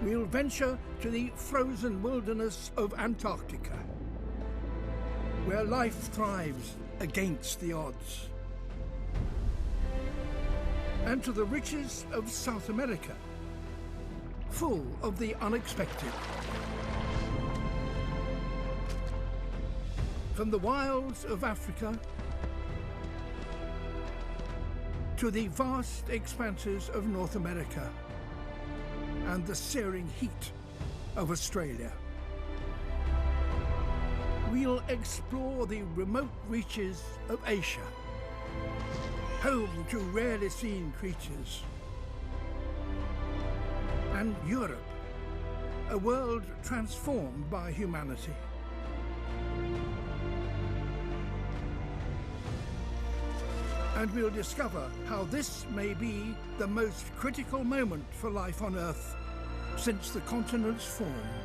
We'll venture to the frozen wilderness of Antarctica, where life thrives against the odds, and to the riches of South America, full of the unexpected. From the wilds of Africa to the vast expanses of North America and the searing heat of Australia. We'll explore the remote reaches of Asia, home to rarely seen creatures, and Europe, a world transformed by humanity. And we'll discover how this may be the most critical moment for life on Earth since the continents formed.